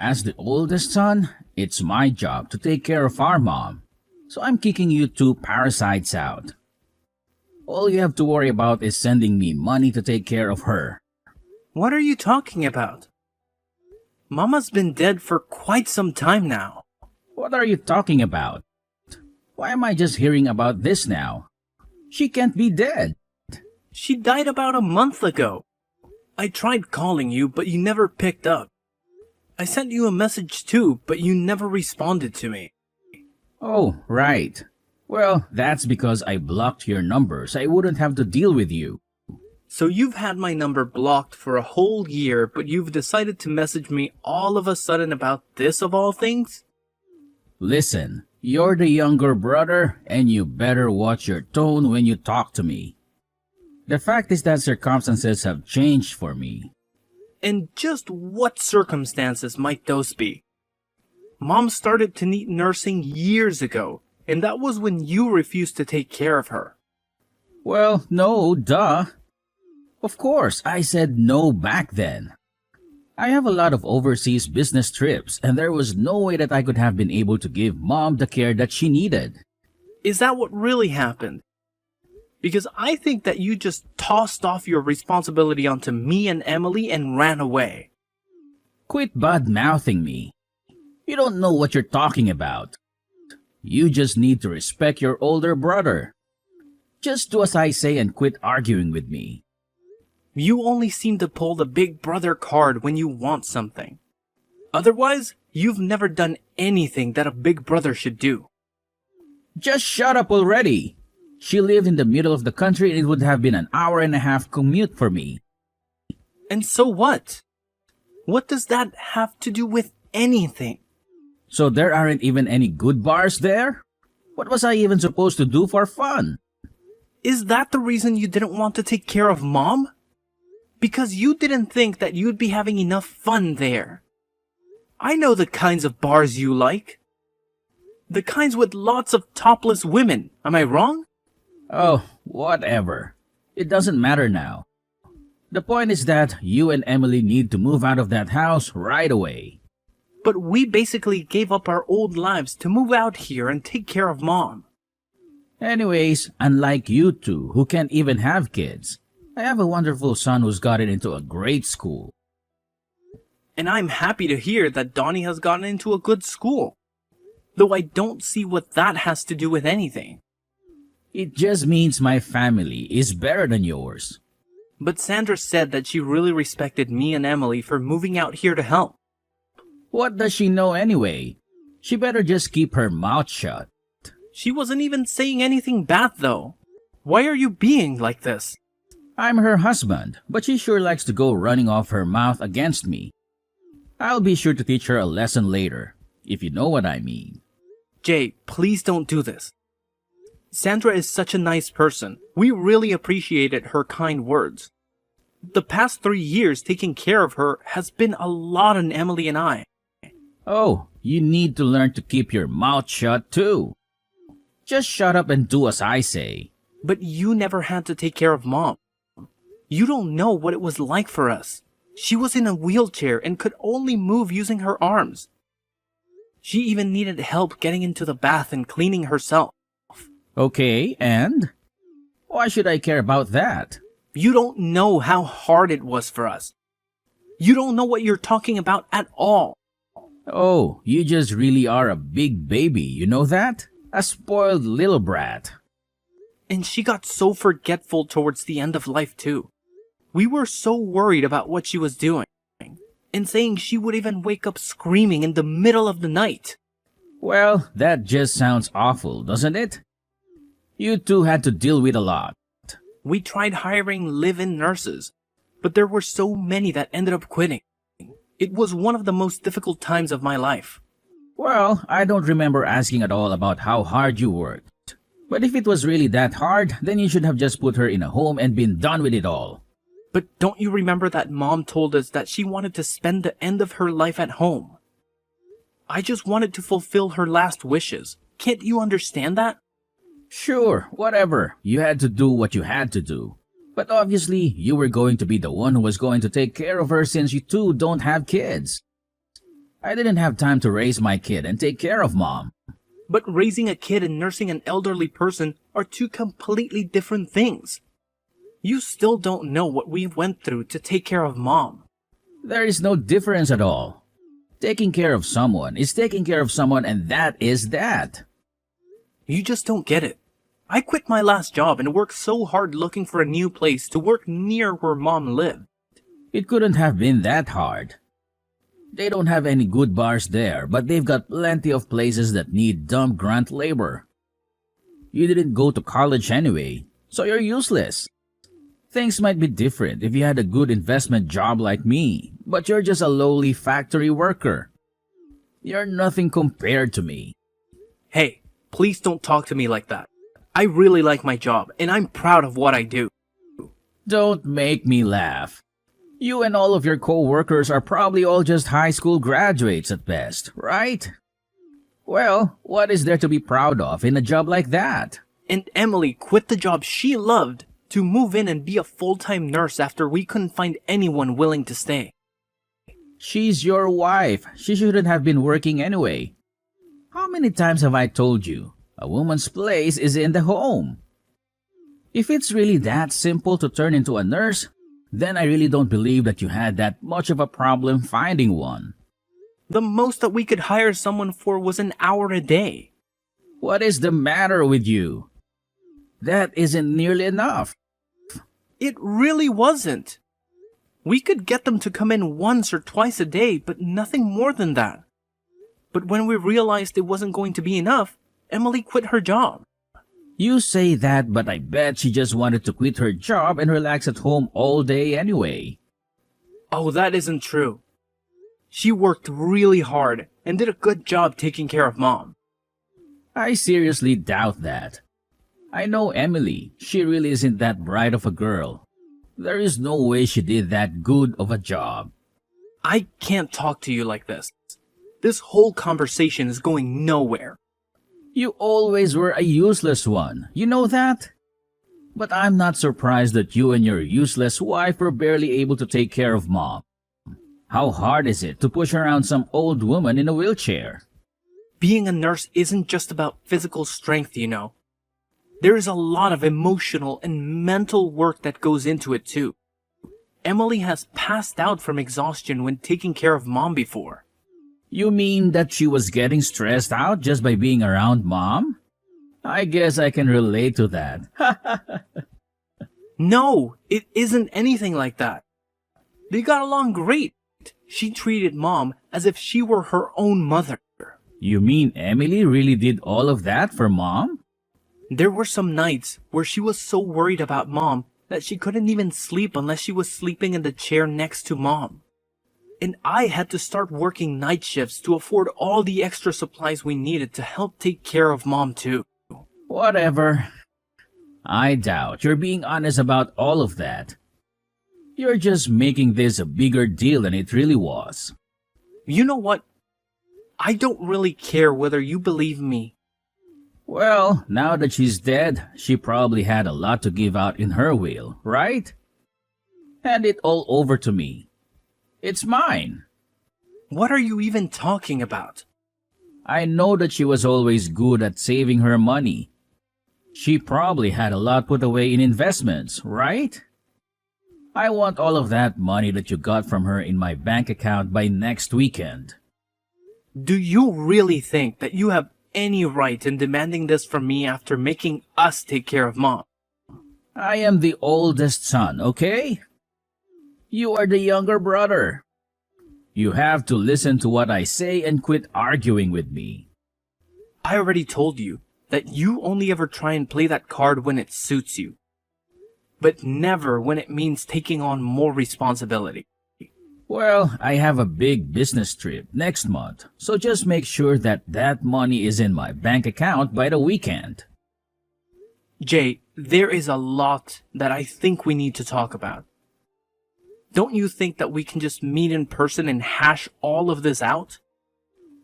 As the oldest son, it's my job to take care of our mom. So I'm kicking you two parasites out. All you have to worry about is sending me money to take care of her. What are you talking about? Mama's been dead for quite some time now. What are you talking about? Why am I just hearing about this now? She can't be dead. She died about a month ago. I tried calling you, but you never picked up. I sent you a message too, but you never responded to me. Oh, right. Well, that's because I blocked your number, so I wouldn't have to deal with you. So you've had my number blocked for a whole year, but you've decided to message me all of a sudden about this of all things? Listen, you're the younger brother, and you better watch your tone when you talk to me. The fact is that circumstances have changed for me. And just what circumstances might those be? Mom started to need nursing years ago, and that was when you refused to take care of her. Well, no, duh. Of course, I said no back then. I have a lot of overseas business trips, and there was no way that I could have been able to give Mom the care that she needed. Is that what really happened? Because I think that you just tossed off your responsibility onto me and Emily and ran away. Quit bad-mouthing me. You don't know what you're talking about. You just need to respect your older brother. Just do as I say and quit arguing with me. You only seem to pull the big brother card when you want something. Otherwise, you've never done anything that a big brother should do. Just shut up already. She lived in the middle of the country and it would have been an hour-and-a-half commute for me. And so what? What does that have to do with anything? So there aren't even any good bars there? What was I even supposed to do for fun? Is that the reason you didn't want to take care of Mom? Because you didn't think that you'd be having enough fun there. I know the kinds of bars you like. The kinds with lots of topless women, am I wrong? Oh, whatever. It doesn't matter now. The point is that you and Emily need to move out of that house right away. But we basically gave up our old lives to move out here and take care of Mom. Anyways, unlike you two who can't even have kids, I have a wonderful son who's gotten into a great school. And I'm happy to hear that Donnie has gotten into a good school. Though I don't see what that has to do with anything. It just means my family is better than yours. But Sandra said that she really respected me and Emily for moving out here to help. What does she know anyway? She better just keep her mouth shut. She wasn't even saying anything bad though. Why are you being like this? I'm her husband, but she sure likes to go running off her mouth against me. I'll be sure to teach her a lesson later, if you know what I mean. Jay, please don't do this. Sandra is such a nice person. We really appreciated her kind words. The past 3 years taking care of her has been a lot on Emily and I. Oh, you need to learn to keep your mouth shut too. Just shut up and do as I say. But you never had to take care of Mom. You don't know what it was like for us. She was in a wheelchair and could only move using her arms. She even needed help getting into the bath and cleaning herself. Okay, and? Why should I care about that? You don't know how hard it was for us. You don't know what you're talking about at all. Oh, you just really are a big baby, you know that? A spoiled little brat. And she got so forgetful towards the end of life too. We were so worried about what she was doing, and saying she would even wake up screaming in the middle of the night. Well, that just sounds awful, doesn't it? You two had to deal with a lot. We tried hiring live-in nurses, but there were so many that ended up quitting. It was one of the most difficult times of my life. Well, I don't remember asking at all about how hard you worked. But if it was really that hard, then you should have just put her in a home and been done with it all. But don't you remember that Mom told us that she wanted to spend the end of her life at home? I just wanted to fulfill her last wishes. Can't you understand that? Sure, whatever. You had to do what you had to do. But obviously, you were going to be the one who was going to take care of her since you two don't have kids. I didn't have time to raise my kid and take care of mom. But raising a kid and nursing an elderly person are two completely different things. You still don't know what we went through to take care of mom. There is no difference at all. Taking care of someone is taking care of someone, and that is that. You just don't get it. I quit my last job and worked so hard looking for a new place to work near where mom lived. It couldn't have been that hard. They don't have any good bars there, but they've got plenty of places that need dumb grunt labor. You didn't go to college anyway, so you're useless. Things might be different if you had a good investment job like me, but you're just a lowly factory worker. You're nothing compared to me. Hey, please don't talk to me like that. I really like my job, and I'm proud of what I do. Don't make me laugh. You and all of your co-workers are probably all just high school graduates at best, right? Well, what is there to be proud of in a job like that? And Emily quit the job she loved to move in and be a full-time nurse after we couldn't find anyone willing to stay. She's your wife. She shouldn't have been working anyway. How many times have I told you? A woman's place is in the home. If it's really that simple to turn into a nurse, then I really don't believe that you had that much of a problem finding one. The most that we could hire someone for was an hour a day. What is the matter with you? That isn't nearly enough. It really wasn't. We could get them to come in once or twice a day, but nothing more than that. But when we realized it wasn't going to be enough, Emily quit her job. You say that, but I bet she just wanted to quit her job and relax at home all day anyway. Oh, that isn't true. She worked really hard and did a good job taking care of mom. I seriously doubt that. I know Emily. She really isn't that bright of a girl. There is no way she did that good of a job. I can't talk to you like this. This whole conversation is going nowhere. You always were a useless one. You know that? But I'm not surprised that you and your useless wife were barely able to take care of mom. How hard is it to push around some old woman in a wheelchair? Being a nurse isn't just about physical strength, you know. There is a lot of emotional and mental work that goes into it too. Emily has passed out from exhaustion when taking care of mom before. You mean that she was getting stressed out just by being around mom? I guess I can relate to that. No, it isn't anything like that. They got along great. She treated mom as if she were her own mother. You mean Emily really did all of that for mom? There were some nights where she was so worried about mom that she couldn't even sleep unless she was sleeping in the chair next to mom. And I had to start working night shifts to afford all the extra supplies we needed to help take care of mom too. Whatever. I doubt you're being honest about all of that. You're just making this a bigger deal than it really was. You know what? I don't really care whether you believe me. Well, now that she's dead, she probably had a lot to give out in her will, right? Hand it all over to me. It's mine. What are you even talking about? I know that she was always good at saving her money. She probably had a lot put away in investments, right? I want all of that money that you got from her in my bank account by next weekend. Do you really think that you have any right in demanding this from me after making us take care of mom? I am the oldest son, okay? You are the younger brother. You have to listen to what I say and quit arguing with me. I already told you that you only ever try and play that card when it suits you, but never when it means taking on more responsibility. Well, I have a big business trip next month, so just make sure that that money is in my bank account by the weekend. Jay, there is a lot that I think we need to talk about. Don't you think that we can just meet in person and hash all of this out?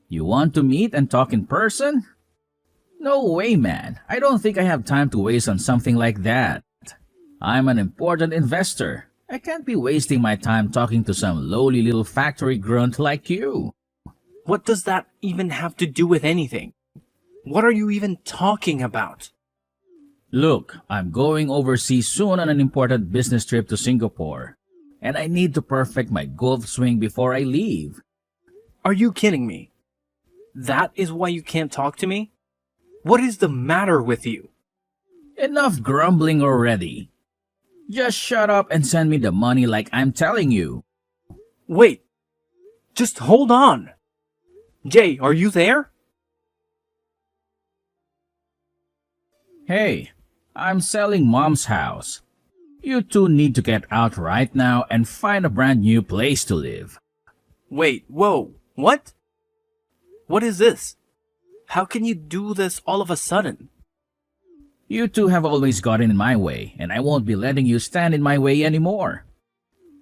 You want to meet and talk in person? No way, man. I don't think I have time to waste on something like that. I'm an important investor. I can't be wasting my time talking to some lowly little factory grunt like you. What does that even have to do with anything? What are you even talking about? Look, I'm going overseas soon on an important business trip to Singapore, and I need to perfect my golf swing before I leave. Are you kidding me? That is why you can't talk to me? What is the matter with you? Enough grumbling already. Just shut up and send me the money like I'm telling you. Wait, just hold on. Jay, are you there? Hey, I'm selling Mom's house. You two need to get out right now and find a brand new place to live. Wait, whoa, what? What is this? How can you do this all of a sudden? You two have always gotten in my way, and I won't be letting you stand in my way anymore.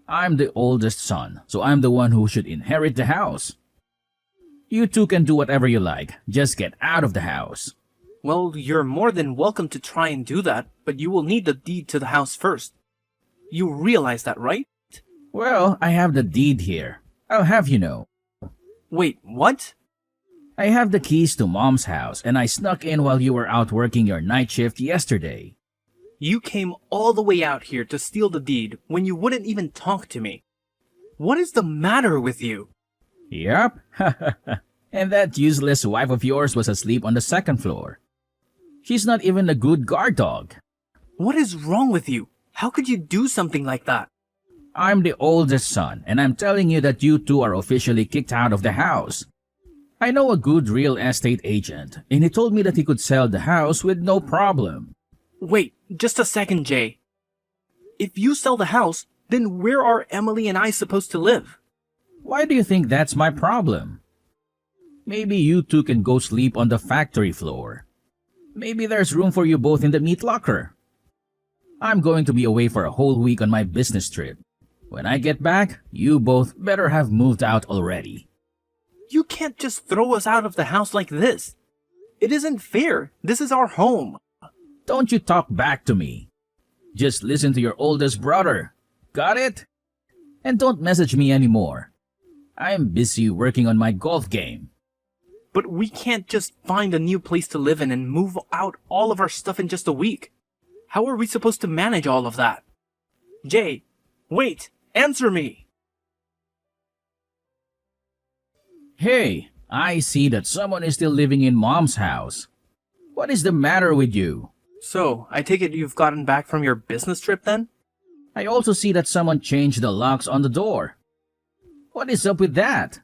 I'm the oldest son, so I'm the one who should inherit the house. You two can do whatever you like, just get out of the house. Well, you're more than welcome to try and do that, but you will need the deed to the house first. You realize that, right? Well, I have the deed here. I'll have you know. Wait, what? I have the keys to Mom's house, and I snuck in while you were out working your night shift yesterday. You came all the way out here to steal the deed when you wouldn't even talk to me. What is the matter with you? Yup. And that useless wife of yours was asleep on the second floor. She's not even a good guard dog. What is wrong with you? How could you do something like that? I'm the oldest son, and I'm telling you that you two are officially kicked out of the house. I know a good real estate agent, and he told me that he could sell the house with no problem. Wait, just a second, Jay. If you sell the house, then where are Emily and I supposed to live? Why do you think that's my problem? Maybe you two can go sleep on the factory floor. Maybe there's room for you both in the meat locker. I'm going to be away for a whole week on my business trip. When I get back, you both better have moved out already. You can't just throw us out of the house like this. It isn't fair. This is our home. Don't you talk back to me. Just listen to your oldest brother. Got it? And don't message me anymore. I'm busy working on my golf game. But we can't just find a new place to live in and move out all of our stuff in just a week. How are we supposed to manage all of that? Jay, wait, answer me. Hey, I see that someone is still living in Mom's house. What is the matter with you? So, I take it you've gotten back from your business trip then? I also see that someone changed the locks on the door. What is up with that?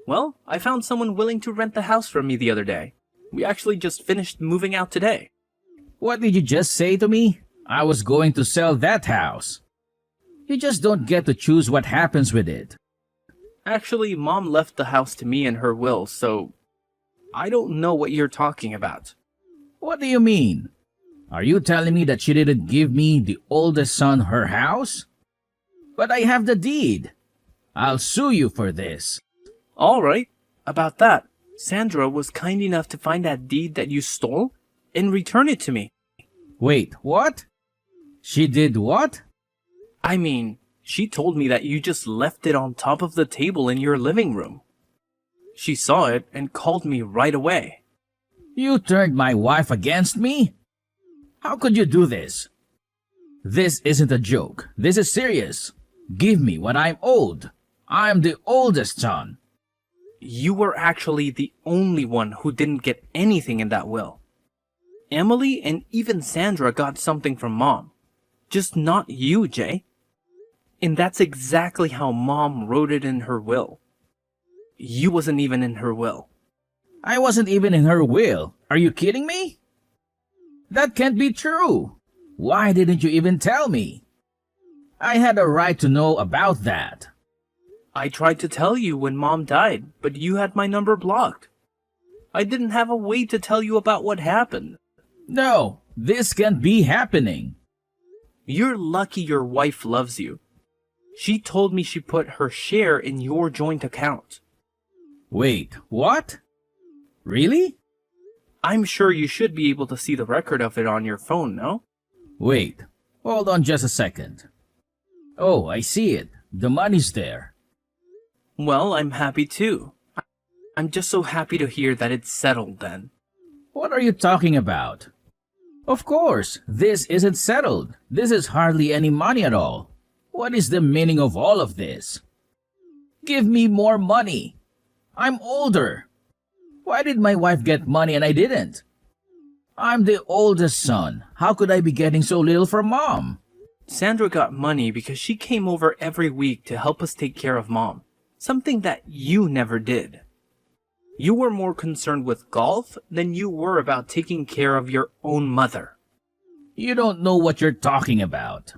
Well, I found someone willing to rent the house from me the other day. We actually just finished moving out today. What did you just say to me? I was going to sell that house. You just don't get to choose what happens with it. Actually, Mom left the house to me in her will, so I don't know what you're talking about. What do you mean? Are you telling me that she didn't give me, the oldest son, her house? But I have the deed. I'll sue you for this. All right. About that, Sandra was kind enough to find that deed that you stole and return it to me. Wait, what? She did what? I mean, she told me that you just left it on top of the table in your living room. She saw it and called me right away. You turned my wife against me? How could you do this? This isn't a joke. This is serious. Give me what I'm owed. I'm the oldest son. You were actually the only one who didn't get anything in that will. Emily and even Sandra got something from Mom. Just not you, Jay. And that's exactly how Mom wrote it in her will. You wasn't even in her will. I wasn't even in her will. Are you kidding me? That can't be true. Why didn't you even tell me? I had a right to know about that. I tried to tell you when Mom died, but you had my number blocked. I didn't have a way to tell you about what happened. No, this can't be happening. You're lucky your wife loves you. She told me she put her share in your joint account. Wait, what? Really? I'm sure you should be able to see the record of it on your phone, no? Wait, hold on just a second. Oh, I see it. The money's there. Well, I'm happy too. I'm just so happy to hear that it's settled then. What are you talking about? Of course, this isn't settled. This is hardly any money at all. What is the meaning of all of this? Give me more money. I'm older. Why did my wife get money and I didn't? I'm the oldest son. How could I be getting so little from Mom? Sandra got money because she came over every week to help us take care of Mom. Something that you never did. You were more concerned with golf than you were about taking care of your own mother. You don't know what you're talking about.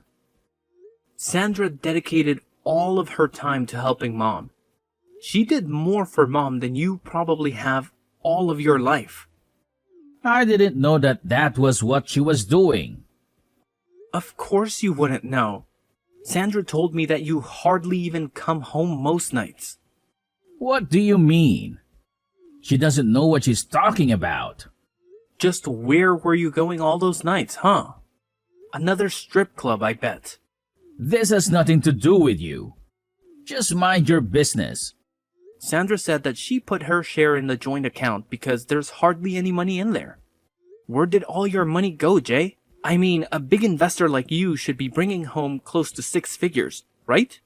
Sandra dedicated all of her time to helping Mom. She did more for Mom than you probably have all of your life. I didn't know that was what she was doing. Of course you wouldn't know. Sandra told me that you hardly even come home most nights. What do you mean? She doesn't know what she's talking about. Just where were you going all those nights, huh? Another strip club, I bet. This has nothing to do with you. Just mind your business. Sandra said that she put her share in the joint account because there's hardly any money in there. Where did all your money go, Jay? I mean, a big investor like you should be bringing home close to 6 figures, right?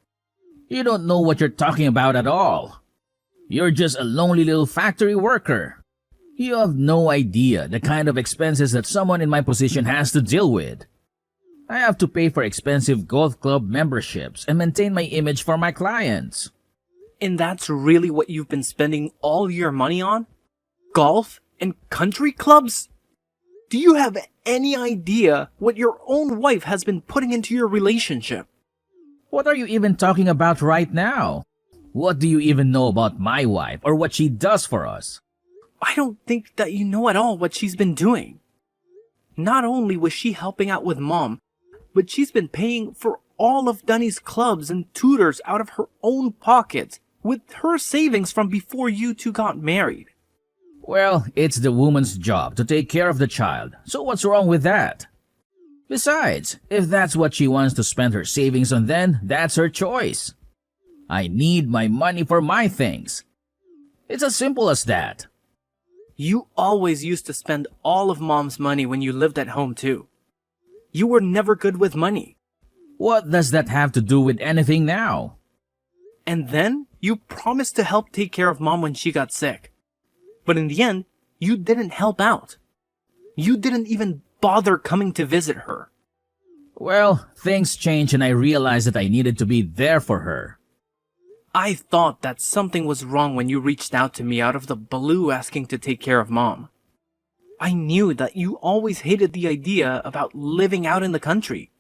You don't know what you're talking about at all. You're just a lonely little factory worker. You have no idea the kind of expenses that someone in my position has to deal with. I have to pay for expensive golf club memberships and maintain my image for my clients. And that's really what you've been spending all your money on? Golf and country clubs? Do you have any idea what your own wife has been putting into your relationship? What are you even talking about right now? What do you even know about my wife or what she does for us? I don't think that you know at all what she's been doing. Not only was she helping out with Mom, but she's been paying for all of Dunny's clubs and tutors out of her own pockets with her savings from before you two got married. Well, it's the woman's job to take care of the child, so what's wrong with that? Besides, if that's what she wants to spend her savings on, then that's her choice. I need my money for my things. It's as simple as that. You always used to spend all of Mom's money when you lived at home too. You were never good with money. What does that have to do with anything now? And then you promised to help take care of Mom when she got sick. But in the end, you didn't help out. You didn't even bother coming to visit her. Well, things changed and I realized that I needed to be there for her. I thought that something was wrong when you reached out to me out of the blue asking to take care of Mom. I knew that you always hated the idea about living out in the country.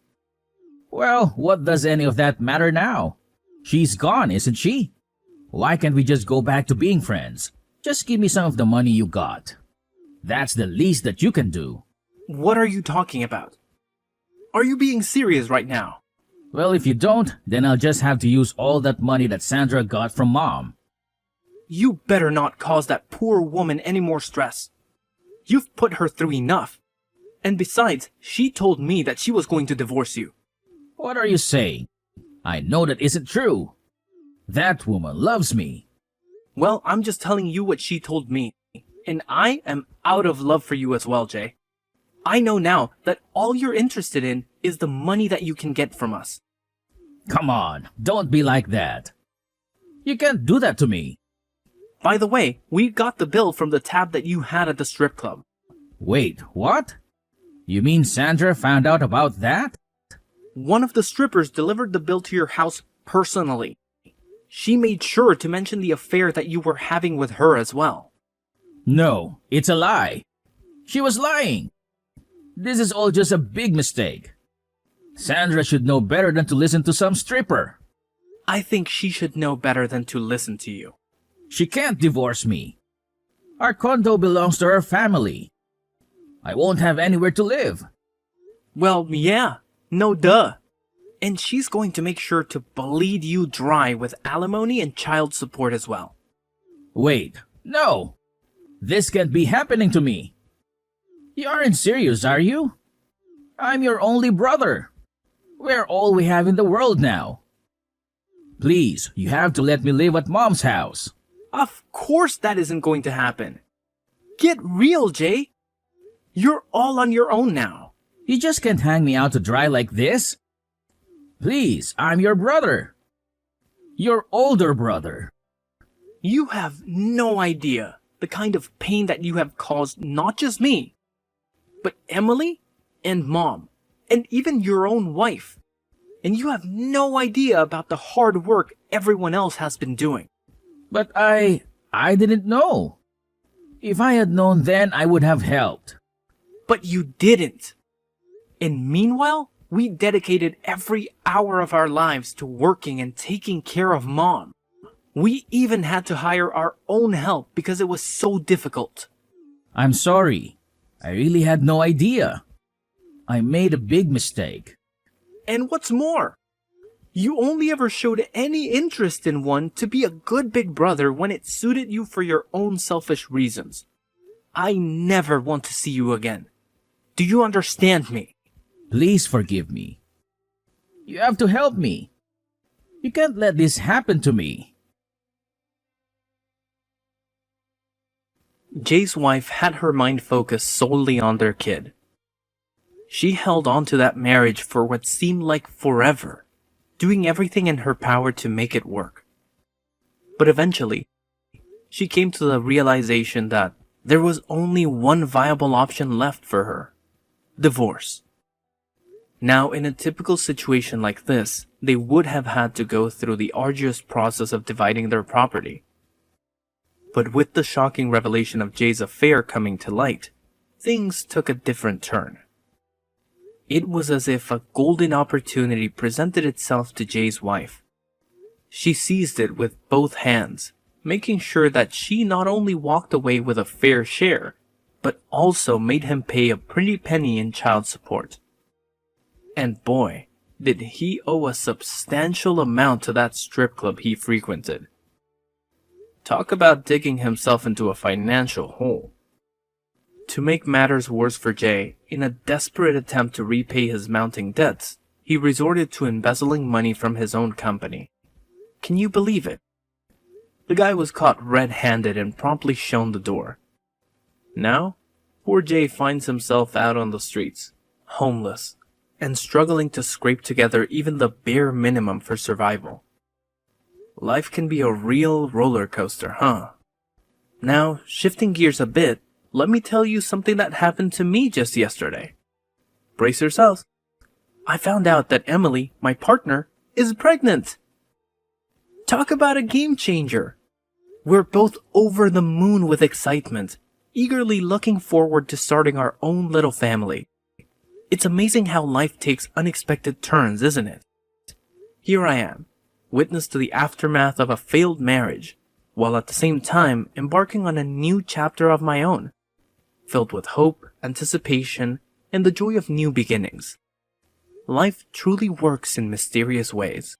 Well, what does any of that matter now? She's gone, isn't she? Why can't we just go back to being friends? Just give me some of the money you got. That's the least that you can do. What are you talking about? Are you being serious right now? Well, if you don't, then I'll just have to use all that money that Sandra got from Mom. You better not cause that poor woman any more stress. You've put her through enough. And besides, she told me that she was going to divorce you. What are you saying? I know that isn't true. That woman loves me. Well, I'm just telling you what she told me. And I am out of love for you as well, Jay. I know now that all you're interested in is the money that you can get from us. Come on, don't be like that. You can't do that to me. By the way, we got the bill from the tab that you had at the strip club. Wait, what? You mean Sandra found out about that? One of the strippers delivered the bill to your house personally. She made sure to mention the affair that you were having with her as well. No, it's a lie. She was lying. This is all just a big mistake. Sandra should know better than to listen to some stripper. I think she should know better than to listen to you. She can't divorce me. Our condo belongs to her family. I won't have anywhere to live. Well, yeah, no duh. And she's going to make sure to bleed you dry with alimony and child support as well. Wait, no. This can't be happening to me. You aren't serious, are you? I'm your only brother. We're all we have in the world now. Please, you have to let me live at Mom's house. Of course that isn't going to happen. Get real, Jay. You're all on your own now. You just can't hang me out to dry like this. Please, I'm your brother. Your older brother. You have no idea the kind of pain that you have caused not just me, but Emily and Mom, and even your own wife. And you have no idea about the hard work everyone else has been doing. But I didn't know. If I had known then, I would have helped. But you didn't. And meanwhile, we dedicated every hour of our lives to working and taking care of Mom. We even had to hire our own help because it was so difficult. I'm sorry. I really had no idea. I made a big mistake. And what's more, you only ever showed any interest in one to be a good big brother when it suited you for your own selfish reasons. I never want to see you again. Do you understand me? Please forgive me. You have to help me. You can't let this happen to me. Jay's wife had her mind focused solely on their kid. She held on to that marriage for what seemed like forever, doing everything in her power to make it work. But eventually, she came to the realization that there was only one viable option left for her: divorce. Now, in a typical situation like this, they would have had to go through the arduous process of dividing their property. But with the shocking revelation of Jay's affair coming to light, things took a different turn. It was as if a golden opportunity presented itself to Jay's wife. She seized it with both hands, making sure that she not only walked away with a fair share, but also made him pay a pretty penny in child support. And boy, did he owe a substantial amount to that strip club he frequented. Talk about digging himself into a financial hole. To make matters worse for Jay, in a desperate attempt to repay his mounting debts, he resorted to embezzling money from his own company. Can you believe it? The guy was caught red-handed and promptly shown the door. Now, poor Jay finds himself out on the streets, homeless, and struggling to scrape together even the bare minimum for survival. Life can be a real roller coaster, huh? Now, shifting gears a bit, let me tell you something that happened to me just yesterday. Brace yourselves. I found out that Emily, my partner, is pregnant. Talk about a game changer. We're both over the moon with excitement, eagerly looking forward to starting our own little family. It's amazing how life takes unexpected turns, isn't it? Here I am, witness to the aftermath of a failed marriage, while at the same time embarking on a new chapter of my own, filled with hope, anticipation, and the joy of new beginnings. Life truly works in mysterious ways.